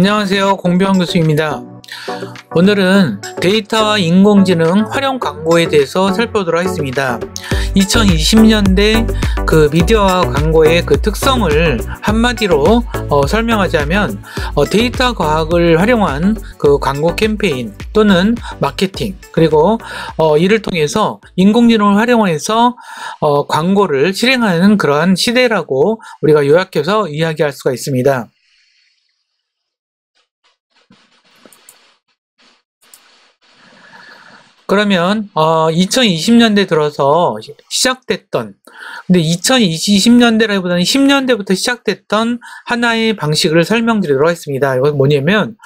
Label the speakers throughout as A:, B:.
A: 안녕하세요. 공병 교수입니다. 오늘은 데이터와 인공지능 활용 광고에 대해서 살펴보도록 하겠습니다. 2020년대 그 미디어와 광고의 그 특성을 한마디로 설명하자면 데이터 과학을 활용한 그 광고 캠페인 또는 마케팅, 그리고 이를 통해서 인공지능을 활용해서 광고를 실행하는 그러한 시대라고 우리가 요약해서 이야기할 수가 있습니다. 그러면 2020년대 들어서 시작됐던, 근데 2020년대라기보다는 10년대부터 시작됐던 하나의 방식을 설명드리도록 하겠습니다. 이건 뭐냐면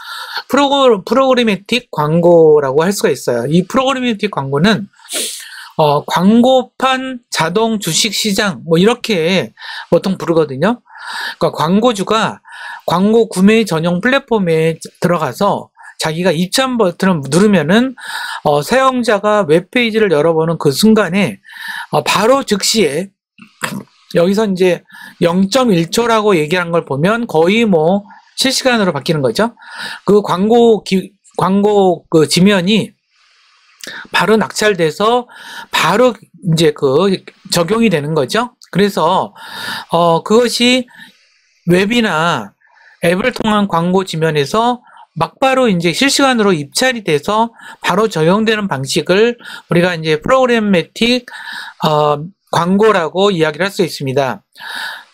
A: 프로그래매틱 광고라고 할 수가 있어요. 이 프로그래매틱 광고는 광고판 자동 주식 시장 뭐 이렇게 보통 부르거든요. 그러니까 광고주가 광고 구매 전용 플랫폼에 들어가서 자기가 입장 버튼을 누르면은 사용자가 웹페이지를 열어보는 그 순간에 바로 즉시에 여기서 이제 0.1초라고 얘기한 걸 보면 거의 뭐 실시간으로 바뀌는 거죠. 그 광고 그 지면이 바로 낙찰돼서 바로 이제 그 적용이 되는 거죠. 그래서 그것이 웹이나 앱을 통한 광고 지면에서 막바로 이제 실시간으로 입찰이 돼서 바로 적용되는 방식을 우리가 이제 프로그래매틱 광고라고 이야기를 할 수 있습니다.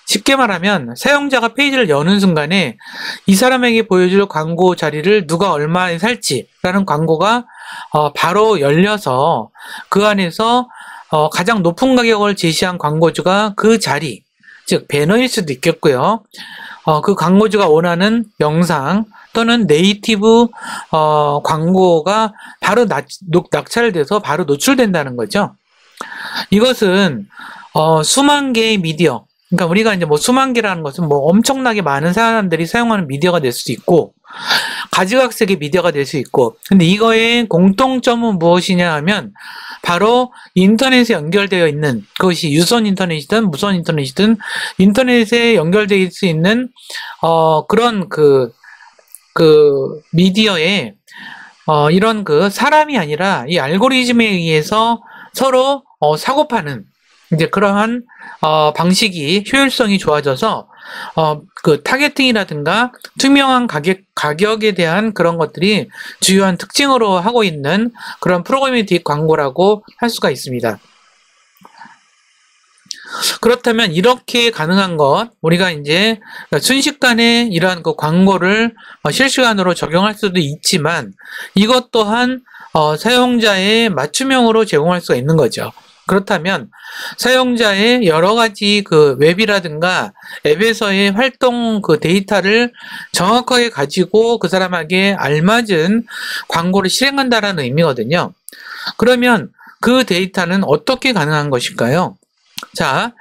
A: 쉽게 말하면 사용자가 페이지를 여는 순간에 이 사람에게 보여줄 광고 자리를 누가 얼마에 살지라는 광고가 바로 열려서 그 안에서 가장 높은 가격을 제시한 광고주가 그 자리, 즉 배너일 수도 있겠고요. 그 광고주가 원하는 영상 또는 네이티브 광고가 바로 낙찰돼서 바로 노출된다는 거죠. 이것은 수만 개의 미디어, 그러니까 우리가 이제 뭐 수만 개라는 것은 뭐 엄청나게 많은 사람들이 사용하는 미디어가 될 수도 있고 가지각색의 미디어가 될 수 있고, 근데 이거의 공통점은 무엇이냐 하면 바로 인터넷에 연결되어 있는, 그것이 유선 인터넷이든 무선 인터넷이든 인터넷에 연결되어 수 있는 그런 그 미디어에 이런 그 사람이 아니라 이 알고리즘에 의해서 서로 사고파는 이제 그러한 방식이 효율성이 좋아져서 그 타겟팅이라든가 투명한 가격에 대한 그런 것들이 주요한 특징으로 하고 있는 그런 프로그래매틱 광고라고 할 수가 있습니다. 그렇다면 이렇게 가능한 것, 우리가 이제 순식간에 이러한 그 광고를 실시간으로 적용할 수도 있지만 이것 또한 사용자의 맞춤형으로 제공할 수가 있는 거죠. 그렇다면 사용자의 여러 가지 그 웹이라든가 앱에서의 활동 그 데이터를 정확하게 가지고 그 사람에게 알맞은 광고를 실행한다라는 의미거든요. 그러면 그 데이터는 어떻게 가능한 것일까요? 자,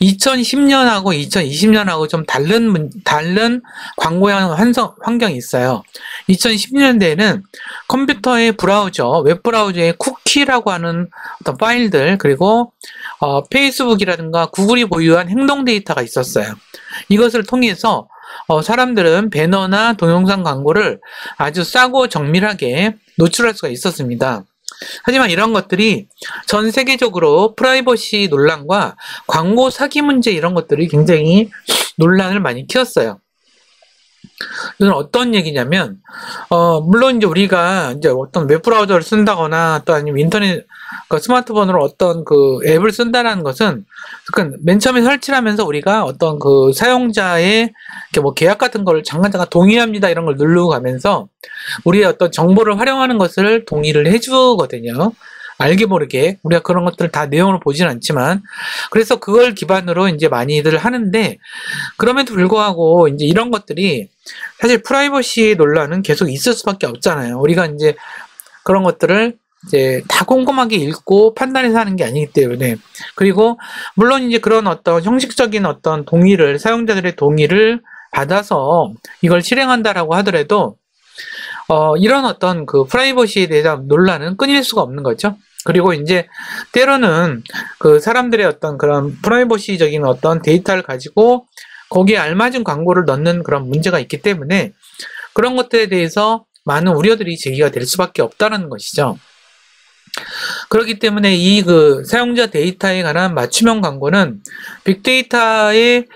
A: 2010년하고 2020년하고 좀 다른 광고형 환경이 있어요. 2010년대에는 컴퓨터의 브라우저, 웹브라우저의 쿠키라고 하는 어떤 파일들, 그리고 페이스북이라든가 구글이 보유한 행동 데이터가 있었어요. 이것을 통해서 사람들은 배너나 동영상 광고를 아주 싸고 정밀하게 노출할 수가 있었습니다. 하지만 이런 것들이 전 세계적으로 프라이버시 논란과 광고 사기 문제 이런 것들이 굉장히 논란을 많이 키웠어요. 이건 어떤 얘기냐면, 물론 이제 우리가 이제 어떤 웹브라우저를 쓴다거나 또 아니면 인터넷, 스마트폰으로 어떤 그 앱을 쓴다는 것은, 그러니까 맨 처음에 설치를 하면서 우리가 어떤 그 사용자의 뭐 계약 같은 걸 잠깐 동의합니다 이런 걸 누르고 가면서 우리의 어떤 정보를 활용하는 것을 동의를 해주거든요. 알게 모르게 우리가 그런 것들을 다 내용을 보진 않지만, 그래서 그걸 기반으로 이제 많이들 하는데, 그럼에도 불구하고 이제 이런 것들이 사실 프라이버시 논란은 계속 있을 수밖에 없잖아요. 우리가 이제 그런 것들을 이제 다 꼼꼼하게 읽고 판단해서 하는 게 아니기 때문에. 그리고 물론 이제 그런 어떤 형식적인 어떤 동의를, 사용자들의 동의를 받아서 이걸 실행한다라고 하더라도 이런 어떤 그 프라이버시에 대한 논란은 끊일 수가 없는 거죠. 그리고 이제 때로는 그 사람들의 어떤 그런 프라이버시적인 어떤 데이터를 가지고 거기에 알맞은 광고를 넣는 그런 문제가 있기 때문에 그런 것들에 대해서 많은 우려들이 제기가 될 수밖에 없다는 것이죠. 그렇기 때문에 이 사용자 데이터에 관한 맞춤형 광고는 빅데이터의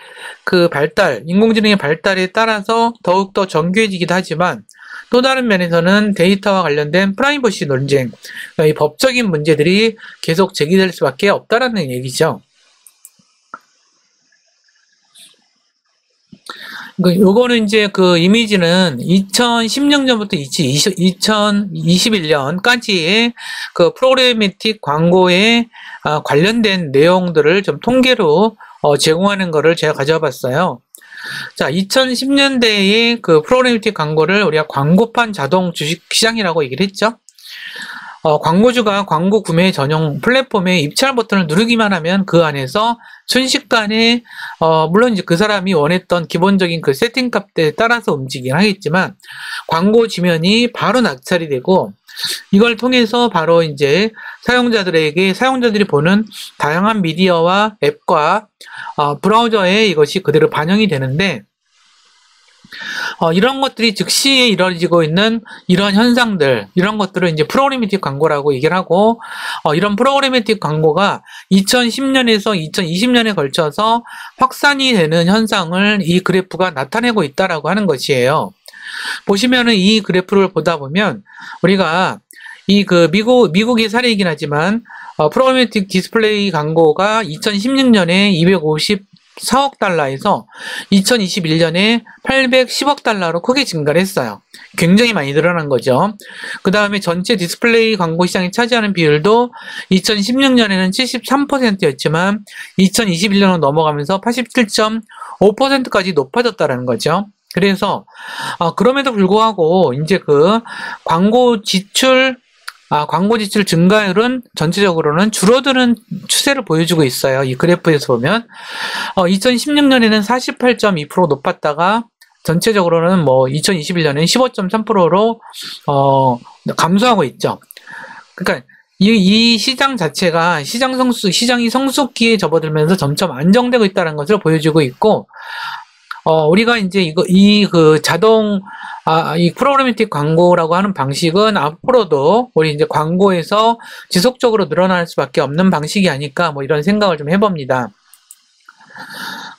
A: 발달, 인공지능의 발달에 따라서 더욱더 정교해지기도 하지만 또 다른 면에서는 데이터와 관련된 프라이버시 논쟁, 이 법적인 문제들이 계속 제기될 수밖에 없다라는 얘기죠. 요거는 이제 이미지는 2016년부터 2021년까지의 프로그래미틱 광고에 관련된 내용들을 좀 통계로 제공하는 거를 제가 가져와 봤어요. 자, 2010년대의 프로그래미틱 광고를 우리가 광고판 자동 주식 시장이라고 얘기를 했죠. 광고주가 광고 구매 전용 플랫폼에 입찰 버튼을 누르기만 하면 그 안에서 순식간에 물론 이제 그 사람이 원했던 기본적인 세팅 값에 따라서 움직이긴 하겠지만 광고 지면이 바로 낙찰이 되고 이걸 통해서 바로 이제 사용자들이 보는 다양한 미디어와 앱과 브라우저에 이것이 그대로 반영이 되는데 이런 것들이 즉시에 이루어지고 있는 이런 현상들, 이런 것들을 이제 프로그래미틱 광고라고 얘기를 하고, 이런 프로그래미틱 광고가 2010년에서 2020년에 걸쳐서 확산이 되는 현상을 이 그래프가 나타내고 있다라고 하는 것이에요. 보시면은 이 그래프를 보다 보면 우리가 미국의 사례이긴 하지만 프로그래미틱 디스플레이 광고가 2016년에 254억 달러에서 2021년에 810억 달러로 크게 증가를 했어요. 굉장히 많이 늘어난 거죠. 그 다음에 전체 디스플레이 광고 시장이 차지하는 비율도 2016년에는 73%였지만 2021년으로 넘어가면서 87.5%까지 높아졌다는 거죠. 그래서 그럼에도 불구하고 이제 광고 지출 증가율은 전체적으로는 줄어드는 추세를 보여주고 있어요. 이 그래프에서 보면 2016년에는 48.2% 높았다가 전체적으로는 2021년에는 15.3%로 감소하고 있죠. 그러니까 이 시장 자체가 시장이 성숙기에 접어들면서 점점 안정되고 있다는 것을 보여주고 있고, 우리가 이제 이 프로그래미틱 광고라고 하는 방식은 앞으로도 우리 이제 광고에서 지속적으로 늘어날 수밖에 없는 방식이 아닐까, 이런 생각을 좀 해봅니다.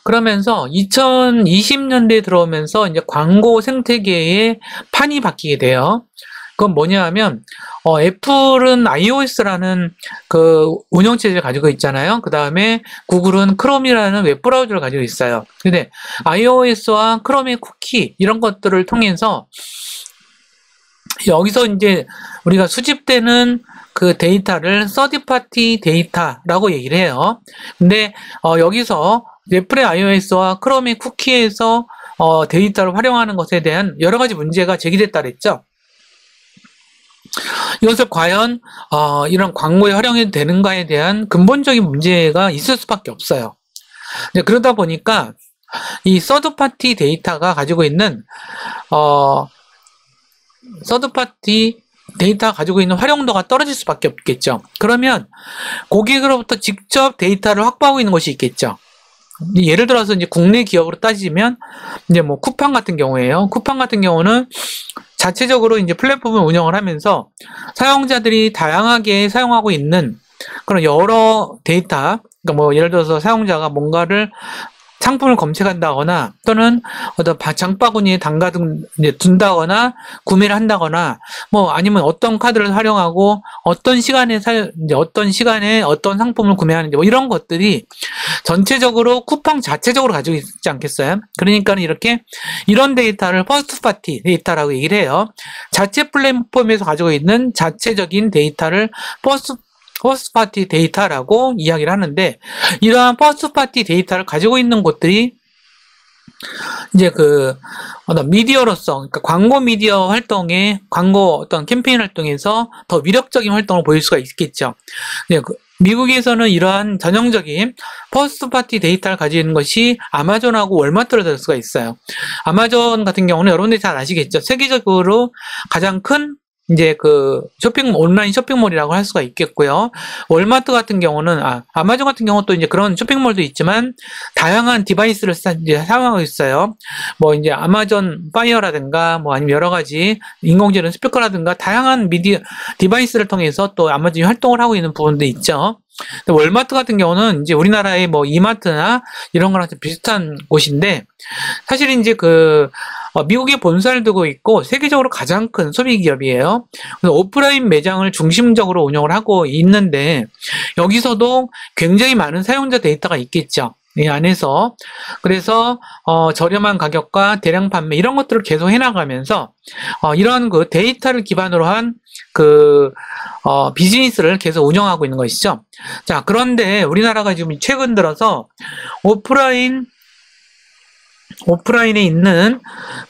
A: 그러면서 2020년대에 들어오면서 이제 광고 생태계의 판이 바뀌게 돼요. 그건 뭐냐 하면, 애플은 iOS라는 운영체제를 가지고 있잖아요. 그 다음에 구글은 크롬이라는 웹브라우저를 가지고 있어요. 근데 iOS와 크롬의 쿠키, 이런 것들을 통해서 여기서 이제 우리가 수집되는 데이터를 서드파티 데이터라고 얘기를 해요. 근데 여기서 애플의 iOS와 크롬의 쿠키에서 데이터를 활용하는 것에 대한 여러 가지 문제가 제기됐다 그랬죠. 이것을 과연 이런 광고에 활용해도 되는가에 대한 근본적인 문제가 있을 수밖에 없어요. 그러다 보니까 이 서드파티 데이터가 가지고 있는 활용도가 떨어질 수밖에 없겠죠. 그러면 고객으로부터 직접 데이터를 확보하고 있는 것이 있겠죠. 예를 들어서 이제 국내 기업으로 따지면 이제 쿠팡 같은 경우에요. 쿠팡 같은 경우는 자체적으로 이제 플랫폼을 운영을 하면서 사용자들이 다양하게 사용하고 있는 그런 여러 데이터, 그러니까 예를 들어서 사용자가 뭔가를 상품을 검색한다거나 또는 어떤 장바구니에 둔다거나 구매를 한다거나 아니면 어떤 카드를 활용하고 어떤 시간에 어떤 상품을 구매하는지 이런 것들이 전체적으로 쿠팡 자체적으로 가지고 있지 않겠어요? 그러니까 이런 데이터를 퍼스트 파티 데이터라고 얘기를 해요. 자체 플랫폼에서 가지고 있는 자체적인 데이터를 퍼스트 파티 데이터라고 이야기를 하는데, 이러한 퍼스트 파티 데이터를 가지고 있는 곳들이 이제 어떤 미디어로서, 그러니까 광고 미디어 활동에, 광고 어떤 캠페인 활동에서 더 위력적인 활동을 보일 수가 있겠죠. 미국에서는 이러한 전형적인 퍼스트 파티 데이터를 가지고 있는 것이 아마존하고 월마트로 될 수가 있어요. 아마존 같은 경우는 여러분들이 잘 아시겠죠. 세계적으로 가장 큰 이제 그 온라인 쇼핑몰이라고 할 수가 있겠고요. 월마트 같은 경우는, 아마존 같은 경우는 또 이제 그런 쇼핑몰도 있지만, 다양한 디바이스를 이제 사용하고 있어요. 뭐 이제 아마존 파이어라든가, 뭐 아니면 여러 가지 인공지능 스피커라든가, 다양한 디바이스를 통해서 또 아마존이 활동을 하고 있는 부분도 있죠. 월마트 같은 경우는 이제 우리나라의 뭐 이마트나 이런 거랑 좀 비슷한 곳인데, 사실 이제 미국에 본사를 두고 있고 세계적으로 가장 큰 소비 기업이에요. 그래서 오프라인 매장을 중심적으로 운영을 하고 있는데, 여기서도 굉장히 많은 사용자 데이터가 있겠죠. 이 안에서. 그래서 저렴한 가격과 대량 판매 이런 것들을 계속 해나가면서 이런 그 데이터를 기반으로 한 비즈니스를 계속 운영하고 있는 것이죠. 자, 그런데 우리나라가 지금 최근 들어서 오프라인에 있는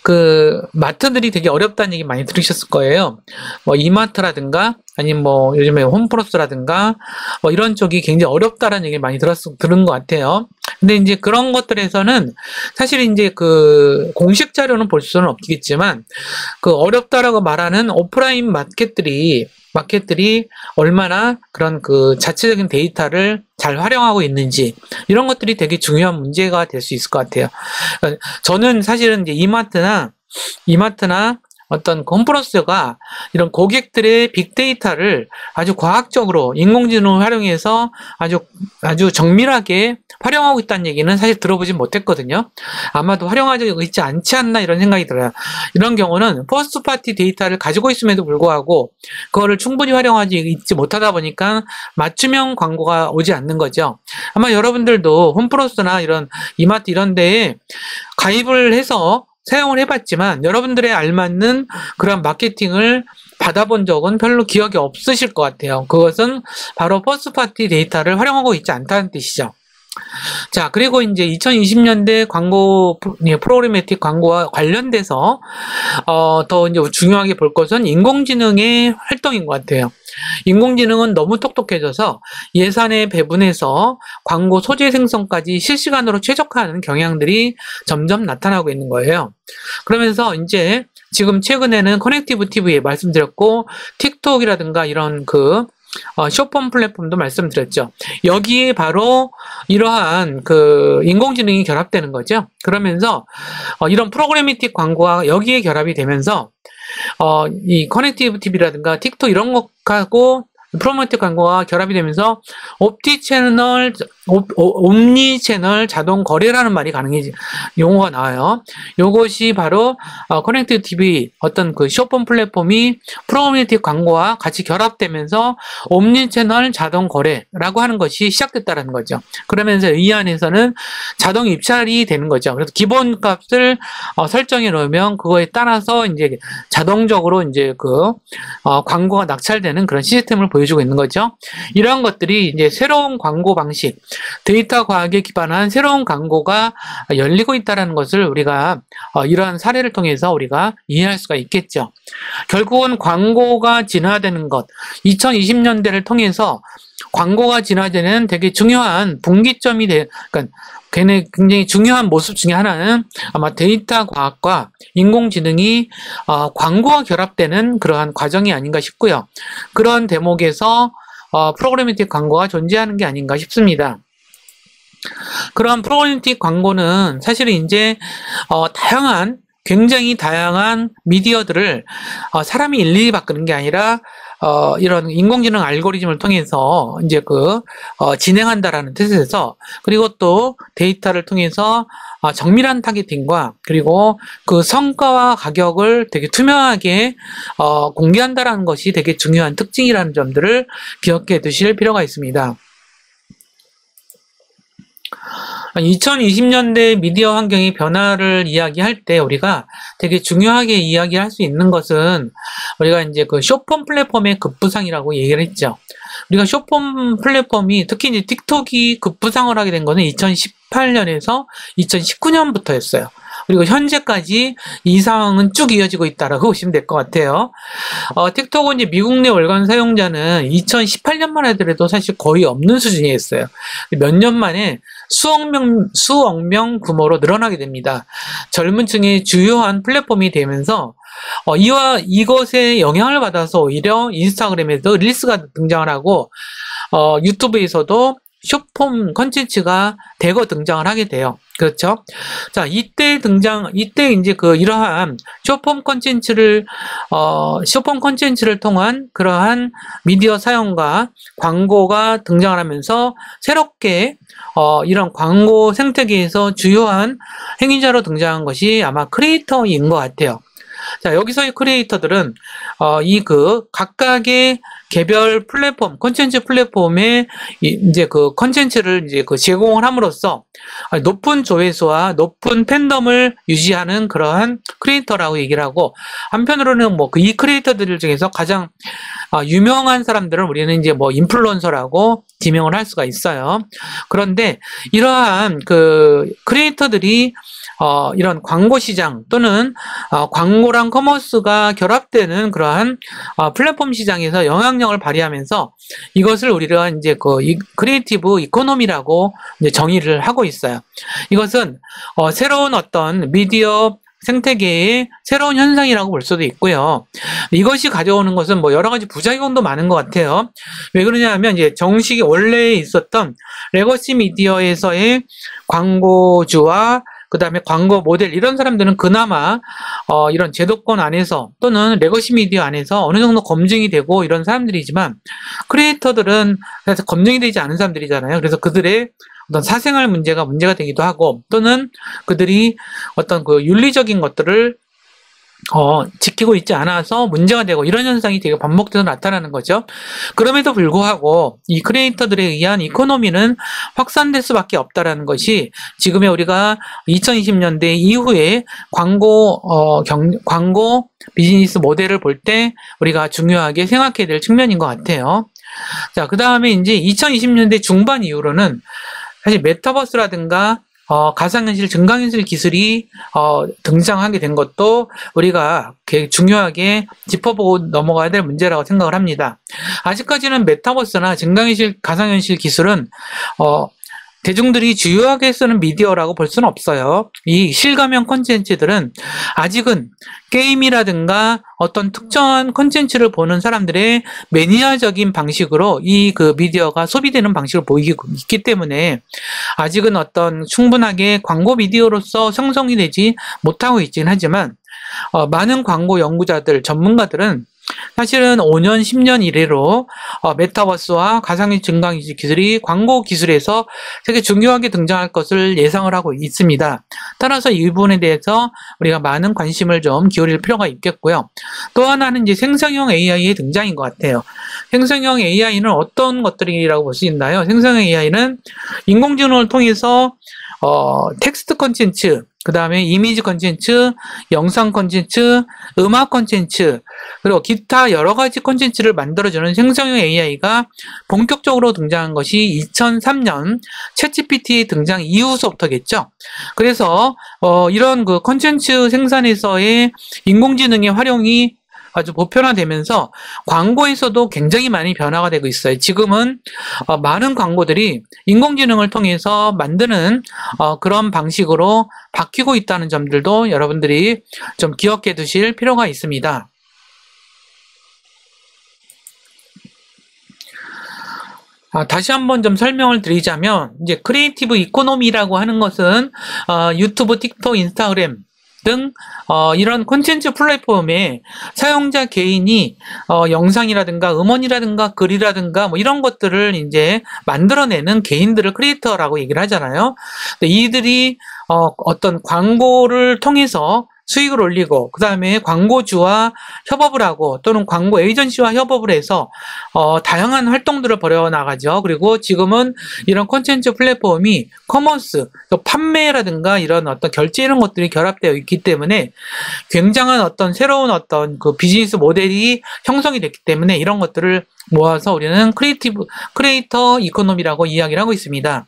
A: 그 마트들이 되게 어렵다는 얘기 많이 들으셨을 거예요. 뭐 이마트라든가 아니면 뭐 요즘에 홈플러스라든가 뭐 이런 쪽이 굉장히 어렵다라는 얘기 많이 들은 것 같아요. 근데 이제 그런 것들에서는 사실 이제 그 공식 자료는 볼 수는 없겠지만, 그 어렵다라고 말하는 오프라인 마켓들이 얼마나 그런 그 자체적인 데이터를 잘 활용하고 있는지, 이런 것들이 되게 중요한 문제가 될 수 있을 것 같아요. 저는 사실은 이제 이마트나 어떤 홈플러스가 이런 고객들의 빅데이터를 아주 과학적으로 인공지능을 활용해서 아주 정밀하게 활용하고 있다는 얘기는 사실 들어보진 못했거든요. 아마도 활용하고 있지 않지 않나 이런 생각이 들어요. 이런 경우는 퍼스트 파티 데이터를 가지고 있음에도 불구하고 그거를 충분히 활용하지 있지 못하다 보니까 맞춤형 광고가 오지 않는 거죠. 아마 여러분들도 홈플러스나 이런 이마트 이런 데에 가입을 해서 사용을 해봤지만 여러분들의 알맞는 그런 마케팅을 받아본 적은 별로 기억이 없으실 것 같아요. 그것은 바로 퍼스트파티 데이터를 활용하고 있지 않다는 뜻이죠. 자, 그리고 이제 2020년대 광고, 프로그래매틱 광고와 관련돼서, 더 이제 중요하게 볼 것은 인공지능의 활동인 것 같아요. 인공지능은 너무 똑똑해져서 예산에 배분해서 광고 소재 생성까지 실시간으로 최적화하는 경향들이 점점 나타나고 있는 거예요. 그러면서 이제 지금 최근에는 커넥티브 TV에 말씀드렸고, 틱톡이라든가 이런 숏폼 플랫폼도 말씀드렸죠. 여기에 바로 이러한 인공지능이 결합되는 거죠. 그러면서 이런 프로그래미틱 광고가 여기에 결합이 되면서 이 커넥티브 TV라든가 틱톡 이런 것하고 프로모트 광고가 결합이 되면서 옴니 채널 자동 거래라는 말이 용어가 나와요. 요것이 바로 커넥티브 TV 어떤 숏폼 플랫폼이 프로모트 광고와 같이 결합되면서 옴니 채널 자동 거래라고 하는 것이 시작됐다는 거죠. 그러면서 이 안에서는 자동 입찰이 되는 거죠. 그래서 기본값을 설정해 놓으면 그거에 따라서 이제 자동적으로 이제 광고가 낙찰되는 그런 시스템을 보여주고 있는 거죠. 이러한 것들이 이제 새로운 광고 방식, 데이터 과학에 기반한 새로운 광고가 열리고 있다는 것을 우리가 이러한 사례를 통해서 우리가 이해할 수가 있겠죠. 결국은 광고가 진화되는 것, 2020년대를 통해서 광고가 진화되는 되게 중요한 분기점이 그러니까 굉장히 중요한 모습 중에 하나는 아마 데이터 과학과 인공지능이 광고와 결합되는 그러한 과정이 아닌가 싶고요. 그런 대목에서 프로그래미틱 광고가 존재하는 게 아닌가 싶습니다. 그런 프로그래미틱 광고는 사실은 이제 굉장히 다양한 미디어들을 사람이 일일이 바꾸는 게 아니라 이런 인공지능 알고리즘을 통해서 이제 진행한다라는 뜻에서, 그리고 또 데이터를 통해서 정밀한 타겟팅과 그리고 그 성과와 가격을 되게 투명하게 공개한다라는 것이 되게 중요한 특징이라는 점들을 기억해 두실 필요가 있습니다. 2020년대 미디어 환경의 변화를 이야기할 때 우리가 되게 중요하게 이야기할 수 있는 것은 우리가 이제 숏폼 플랫폼의 급부상이라고 얘기를 했죠. 우리가 숏폼 플랫폼이 특히 이제 틱톡이 급부상을 하게 된 거는 2018년에서 2019년부터였어요. 그리고 현재까지 이 상황은 쭉 이어지고 있다라고 보시면 될 것 같아요. 틱톡은 이제 미국 내 월간 사용자는 2018년만 하더라도 사실 거의 없는 수준이었어요. 몇 년 만에 수억 명 규모로 늘어나게 됩니다. 젊은 층의 주요한 플랫폼이 되면서 이것에 영향을 받아서 오히려 인스타그램에도 릴스가 등장을 하고, 유튜브에서도 숏폼 컨텐츠가 대거 등장을 하게 돼요. 그렇죠? 자, 이때 이제 이러한 숏폼 컨텐츠를 통한 그러한 미디어 사용과 광고가 등장을 하면서 새롭게, 이런 광고 생태계에서 주요한 행위자로 등장한 것이 아마 크리에이터인 것 같아요. 자, 여기서의 크리에이터들은, 각각의 개별 플랫폼, 콘텐츠 플랫폼에 이제 콘텐츠를 이제 제공을 함으로써 높은 조회수와 높은 팬덤을 유지하는 그러한 크리에이터라고 얘기를 하고, 한편으로는 이 크리에이터들 중에서 가장 유명한 사람들은 우리는 이제 인플루언서라고 지명을 할 수가 있어요. 그런데 이러한 크리에이터들이 이런 광고 시장 또는 광고랑 커머스가 결합되는 그러한 플랫폼 시장에서 영향력을 발휘하면서 이것을 우리가 이제 크리에이티브 이코노미라고 이제 정의를 하고 있어요. 이것은 새로운 어떤 미디어 생태계의 새로운 현상이라고 볼 수도 있고요. 이것이 가져오는 것은 여러 가지 부작용도 많은 것 같아요. 왜 그러냐 하면 이제 정식이 원래 있었던 레거시 미디어에서의 광고주와 그 다음에 광고 모델 이런 사람들은 그나마 이런 제도권 안에서 또는 레거시 미디어 안에서 어느 정도 검증이 되고 이런 사람들이지만, 크리에이터들은 사실 검증이 되지 않은 사람들이잖아요. 그래서 그들의 어떤 사생활 문제가 되기도 하고, 또는 그들이 어떤 윤리적인 것들을 지키고 있지 않아서 문제가 되고, 이런 현상이 되게 반복돼서 나타나는 거죠. 그럼에도 불구하고 이 크리에이터들에 의한 이코노미는 확산될 수밖에 없다라는 것이 지금의 우리가 2020년대 이후에 광고 비즈니스 모델을 볼 때 우리가 중요하게 생각해야 될 측면인 것 같아요. 자, 그 다음에 이제 2020년대 중반 이후로는 사실 메타버스라든가 가상현실, 증강현실 기술이 등장하게 된 것도 우리가 중요하게 짚어보고 넘어가야 될 문제라고 생각을 합니다. 아직까지는 메타버스나 증강현실, 가상현실 기술은 대중들이 주요하게 쓰는 미디어라고 볼 수는 없어요. 이 실가면 콘텐츠들은 아직은 게임이라든가 어떤 특정한 콘텐츠를 보는 사람들의 매니아적인 방식으로 이 미디어가 소비되는 방식을 보이고 있기 때문에 아직은 어떤 충분하게 광고 미디어로서 형성이 되지 못하고 있긴 하지만, 많은 광고 연구자들, 전문가들은 사실은 5년, 10년 이래로 메타버스와 가상현실, 증강현실 기술이 광고 기술에서 되게 중요하게 등장할 것을 예상을 하고 있습니다. 따라서 이 부분에 대해서 우리가 많은 관심을 좀 기울일 필요가 있겠고요. 또 하나는 이제 생성형 AI의 등장인 것 같아요. 생성형 AI는 어떤 것들이라고 볼 수 있나요? 생성형 AI는 인공지능을 통해서 텍스트 콘텐츠, 그 다음에 이미지 콘텐츠, 영상 콘텐츠, 음악 콘텐츠, 그리고 기타 여러 가지 콘텐츠를 만들어주는 생성형 AI가 본격적으로 등장한 것이 2003년 챗GPT 등장 이후서부터겠죠. 그래서 이런 콘텐츠 생산에서의 인공지능의 활용이 아주 보편화되면서 광고에서도 굉장히 많이 변화가 되고 있어요. 지금은 많은 광고들이 인공지능을 통해서 만드는 그런 방식으로 바뀌고 있다는 점들도 여러분들이 좀 기억해 두실 필요가 있습니다. 다시 한번 좀 설명을 드리자면, 이제 크리에이티브 이코노미라고 하는 것은 유튜브, 틱톡, 인스타그램 등 이런 콘텐츠 플랫폼에 사용자 개인이 영상이라든가 음원이라든가 글이라든가 이런 것들을 이제 만들어내는 개인들을 크리에이터라고 얘기를 하잖아요. 근데 이들이 어떤 광고를 통해서 수익을 올리고, 그 다음에 광고주와 협업을 하고 또는 광고 에이전시와 협업을 해서 다양한 활동들을 벌여나가죠. 그리고 지금은 이런 콘텐츠 플랫폼이 커머스, 판매라든가 이런 어떤 결제 이런 것들이 결합되어 있기 때문에 굉장한 어떤 새로운 어떤 비즈니스 모델이 형성이 됐기 때문에 이런 것들을 모아서 우리는 크리에이터 이코노미라고 이야기를 하고 있습니다.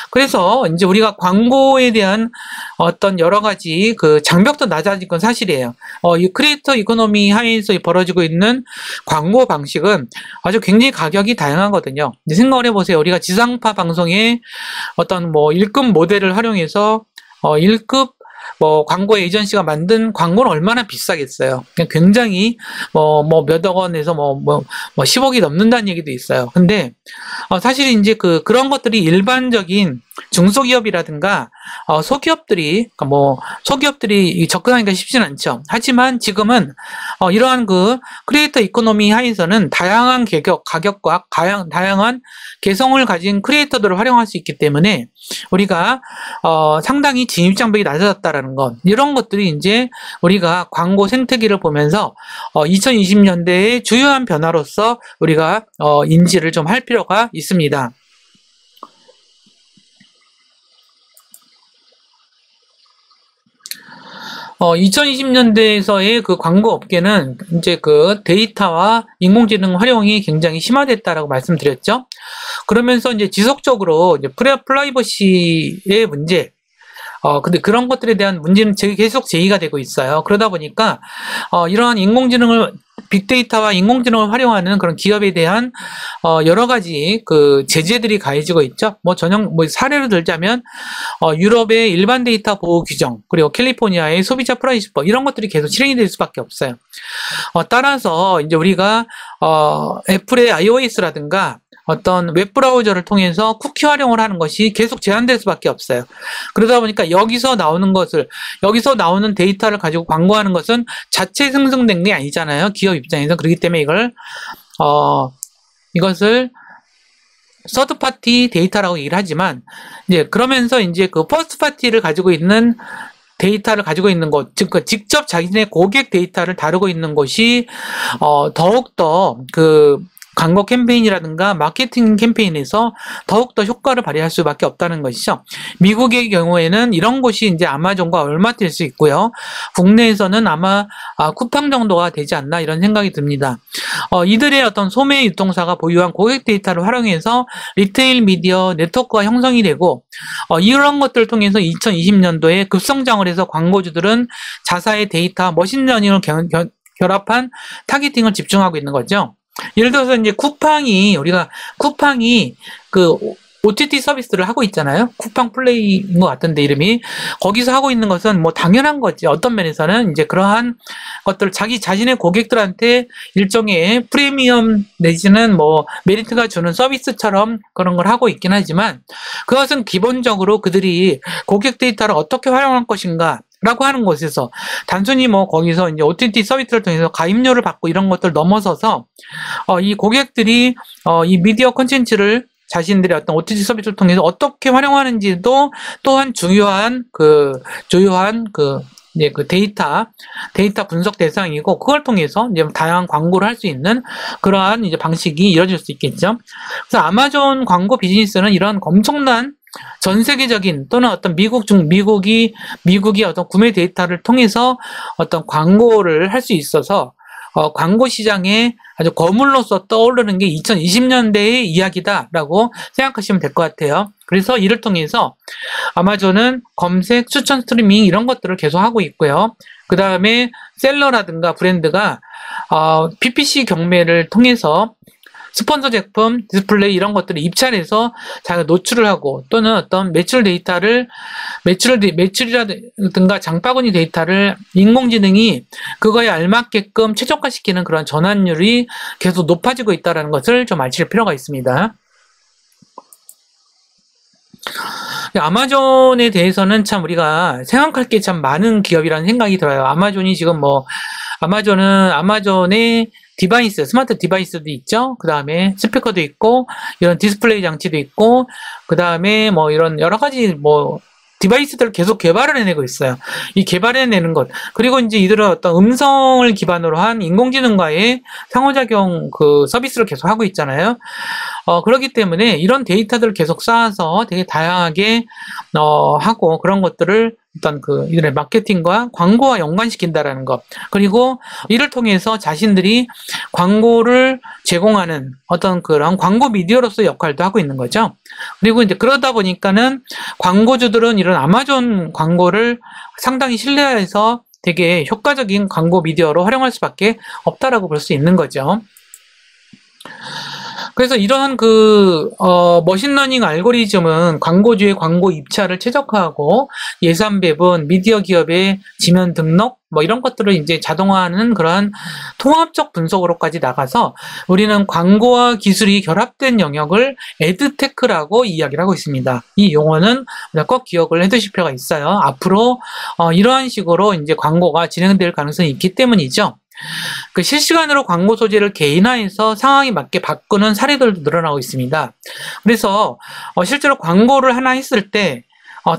A: 그래서 이제 우리가 광고에 대한 어떤 여러 가지 장벽도 낮아진 건 사실이에요. 이 크리에이터 이코노미 하에서 벌어지고 있는 광고 방식은 아주 굉장히 가격이 다양하거든요. 이제 생각을 해보세요. 우리가 지상파 방송에 어떤 1급 모델을 활용해서 1급 뭐 광고 에이전시가 만든 광고는 얼마나 비싸겠어요. 굉장히 몇억 원에서 10억이 넘는다는 얘기도 있어요. 근데 사실 이제 그런 것들이 일반적인 중소기업이라든가 소기업들이 소기업들이 접근하기가 쉽진 않죠. 하지만 지금은 이러한 크리에이터 이코노미 하에서는 다양한 가격과 다양한 개성을 가진 크리에이터들을 활용할 수 있기 때문에 우리가 상당히 진입장벽이 낮아졌다라는 것, 이런 것들이 이제 우리가 광고 생태계를 보면서 2020년대의 주요한 변화로서 우리가 인지를 좀 할 필요가 있습니다. 2020년대에서의 광고 업계는 이제 데이터와 인공지능 활용이 굉장히 심화됐다라고 말씀드렸죠. 그러면서 이제 지속적으로 이제 프라이버시의 문제, 근데 그런 것들에 대한 문제는 계속 제기가 되고 있어요. 그러다 보니까, 이러한 빅데이터와 인공지능을 활용하는 그런 기업에 대한, 여러 가지 제재들이 가해지고 있죠. 사례로 들자면, 유럽의 일반 데이터 보호 규정, 그리고 캘리포니아의 소비자 프라이버시법, 이런 것들이 계속 실행이 될 수밖에 없어요. 따라서 이제 우리가, 애플의 iOS라든가, 어떤 웹브라우저를 통해서 쿠키 활용을 하는 것이 계속 제한될 수밖에 없어요. 그러다 보니까 여기서 나오는 데이터를 가지고 광고하는 것은 자체 생성된 게 아니잖아요. 기업 입장에서. 그렇기 때문에 이것을 서드 파티 데이터라고 얘기를 하지만, 이제 그러면서 이제 퍼스트 파티를 가지고 있는 데이터를 가지고 있는 것, 즉 직접 자기네 고객 데이터를 다루고 있는 것이 더욱더 광고 캠페인이라든가 마케팅 캠페인에서 더욱더 효과를 발휘할 수밖에 없다는 것이죠. 미국의 경우에는 이런 곳이 이제 아마존과 얼마될 수 있고요. 국내에서는 아마 쿠팡 정도가 되지 않나 이런 생각이 듭니다. 이들의 어떤 소매 유통사가 보유한 고객 데이터를 활용해서 리테일 미디어 네트워크가 형성이 되고, 이런 것들을 통해서 2020년도에 급성장을 해서 광고주들은 자사의 데이터, 머신러닝을 결합한 타겟팅을 집중하고 있는 거죠. 예를 들어서 이제 쿠팡이 OTT 서비스를 하고 있잖아요. 쿠팡 플레이인 것 같은데 이름이. 거기서 하고 있는 것은 당연한 거지. 어떤 면에서는 이제 그러한 것들 자신의 고객들한테 일종의 프리미엄 내지는 메리트가 주는 서비스처럼 그런 걸 하고 있긴 하지만, 그것은 기본적으로 그들이 고객 데이터를 어떻게 활용할 것인가 라고 하는 곳에서 단순히 거기서 이제 OTT 서비스를 통해서 가입료를 받고 이런 것들 넘어서서 이 고객들이 이 미디어 콘텐츠를 자신들의 어떤 OTT 서비스를 통해서 어떻게 활용하는지도 또한 중요한 데이터 분석 대상이고, 그걸 통해서 이제 다양한 광고를 할 수 있는 그러한 이제 방식이 이루어질 수 있겠죠. 그래서 아마존 광고 비즈니스는 이런 엄청난 전 세계적인 또는 어떤 미국이 어떤 구매 데이터를 통해서 어떤 광고를 할 수 있어서 광고 시장에 아주 거물로서 떠오르는 게 2020년대의 이야기다라고 생각하시면 될 것 같아요. 그래서 이를 통해서 아마존은 검색, 추천 스트리밍 이런 것들을 계속 하고 있고요. 그 다음에 셀러라든가 브랜드가 PPC 경매를 통해서 스폰서 제품, 디스플레이 이런 것들을 입찰해서 자기가 노출을 하고, 또는 어떤 매출이라든가 장바구니 데이터를 인공지능이 그거에 알맞게끔 최적화시키는 그런 전환율이 계속 높아지고 있다는 것을 좀 아실 필요가 있습니다. 아마존에 대해서는 참 우리가 생각할 게 참 많은 기업이라는 생각이 들어요. 아마존이 지금 아마존의 디바이스, 스마트 디바이스도 있죠. 그 다음에 스피커도 있고, 이런 디스플레이 장치도 있고, 그 다음에 이런 여러 가지 디바이스들을 계속 개발을 해내고 있어요. 이 개발해내는 것. 그리고 이제 이들은 어떤 음성을 기반으로 한 인공지능과의 상호작용 서비스를 계속 하고 있잖아요. 그렇기 때문에 이런 데이터들을 계속 쌓아서 되게 다양하게, 하고 그런 것들을 일단 이들의 마케팅과 광고와 연관시킨다라는 것. 그리고 이를 통해서 자신들이 광고를 제공하는 어떤 그런 광고 미디어로서의 역할도 하고 있는 거죠. 그리고 이제 그러다 보니까는 광고주들은 이런 아마존 광고를 상당히 신뢰해서 되게 효과적인 광고 미디어로 활용할 수밖에 없다라고 볼 수 있는 거죠. 그래서 이러한 머신러닝 알고리즘은 광고주의 광고 입찰을 최적화하고 예산 배분, 미디어 기업의 지면 등록, 뭐 이런 것들을 이제 자동화하는 그러한 통합적 분석으로까지 나가서 우리는 광고와 기술이 결합된 영역을 에드테크라고 이야기를 하고 있습니다. 이 용어는 꼭 기억을 해두실 필요가 있어요. 앞으로 이러한 식으로 이제 광고가 진행될 가능성이 있기 때문이죠. 그 실시간으로 광고 소재를 개인화해서 상황에 맞게 바꾸는 사례들도 늘어나고 있습니다. 그래서 실제로 광고를 하나 했을 때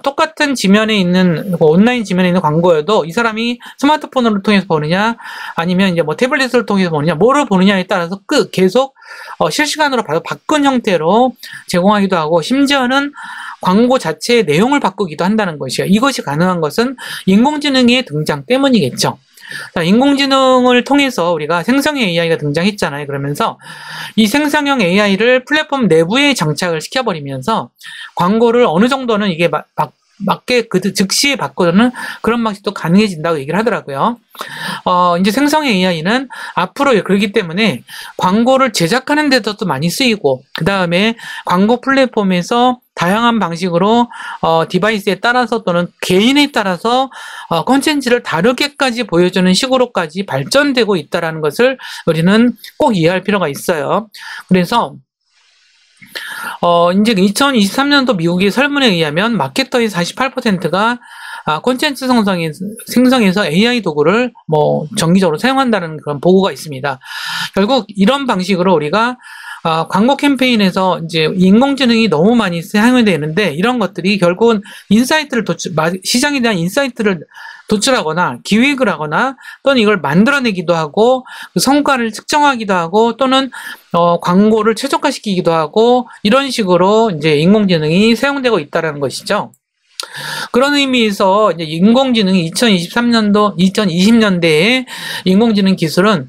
A: 똑같은 지면에 있는 온라인 지면에 있는 광고여도 이 사람이 스마트폰을 통해서 보느냐 아니면 이제 뭐 태블릿을 통해서 보느냐 뭐를 보느냐에 따라서 계속 실시간으로 바꾼 형태로 제공하기도 하고 심지어는 광고 자체의 내용을 바꾸기도 한다는 것이요. 이것이 가능한 것은 인공지능의 등장 때문이겠죠. 자, 인공지능을 통해서 우리가 생성형 AI가 등장했잖아요. 그러면서 이 생성형 AI를 플랫폼 내부에 장착을 시켜버리면서 광고를 어느 정도는 이게 맞게 즉시에 바꾸는 그런 방식도 가능해진다고 얘기를 하더라고요. 이제 생성형 AI는 앞으로 그렇기 때문에 광고를 제작하는 데도 많이 쓰이고, 그 다음에 광고 플랫폼에서 다양한 방식으로 디바이스에 따라서 또는 개인에 따라서 콘텐츠를 다르게까지 보여주는 식으로까지 발전되고 있다는 것을 우리는 꼭 이해할 필요가 있어요. 그래서 이제 2023년도 미국의 설문에 의하면 마케터의 48%가 콘텐츠 생성에서 AI 도구를 뭐 정기적으로 사용한다는 그런 보고가 있습니다. 결국 이런 방식으로 우리가 광고 캠페인에서 이제 인공지능이 너무 많이 사용이 되는데 이런 것들이 결국은 인사이트를 시장에 대한 인사이트를 도출하거나 기획을 하거나 또는 이걸 만들어내기도 하고 그 성과를 측정하기도 하고 또는 광고를 최적화시키기도 하고 이런 식으로 이제 인공지능이 사용되고 있다는 것이죠. 그런 의미에서 이제 인공지능이 2020년대에 인공지능 기술은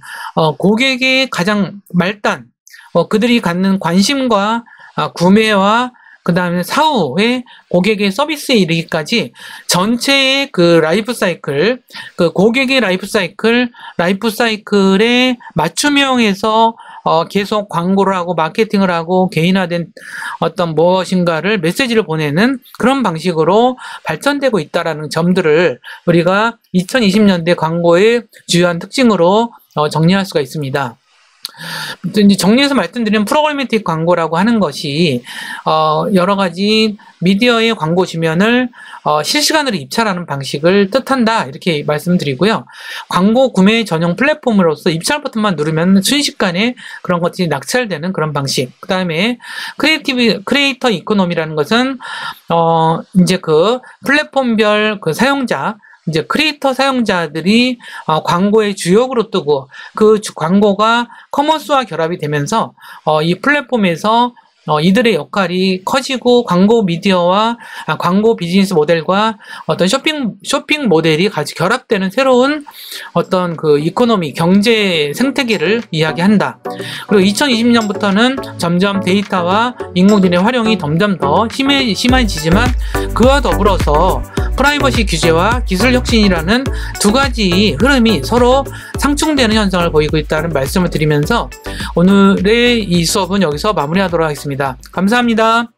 A: 고객의 가장 말단 그들이 갖는 관심과 구매와 그 다음에 사후에 고객의 서비스에 이르기까지 전체의 그 라이프 사이클, 그 고객의 라이프 사이클에 맞춤형해서 계속 광고를 하고 마케팅을 하고 개인화된 어떤 무엇인가를 메시지를 보내는 그런 방식으로 발전되고 있다라는 점들을 우리가 2020년대 광고의 주요한 특징으로 정리할 수가 있습니다. 이제 정리해서 말씀드리면 프로그래매틱 광고라고 하는 것이 여러 가지 미디어의 광고 지면을 실시간으로 입찰하는 방식을 뜻한다 이렇게 말씀드리고요. 광고 구매 전용 플랫폼으로서 입찰 버튼만 누르면 순식간에 그런 것들이 낙찰되는 그런 방식. 그 다음에 크리에이터 이코노미라는 것은 이제 그 플랫폼별 그 사용자 이제 크리에이터 사용자들이 광고의 주역으로 뜨고 그 광고가 커머스와 결합이 되면서 이 플랫폼에서 이들의 역할이 커지고 광고 미디어와 광고 비즈니스 모델과 어떤 쇼핑 모델이 같이 결합되는 새로운 어떤 그 이코노미 경제 생태계를 이야기한다. 그리고 2020년부터는 점점 데이터와 인공지능의 활용이 점점 더 심해지지만 그와 더불어서 프라이버시 규제와 기술 혁신이라는 두 가지 흐름이 서로 상충되는 현상을 보이고 있다는 말씀을 드리면서 오늘의 이 수업은 여기서 마무리하도록 하겠습니다. 감사합니다.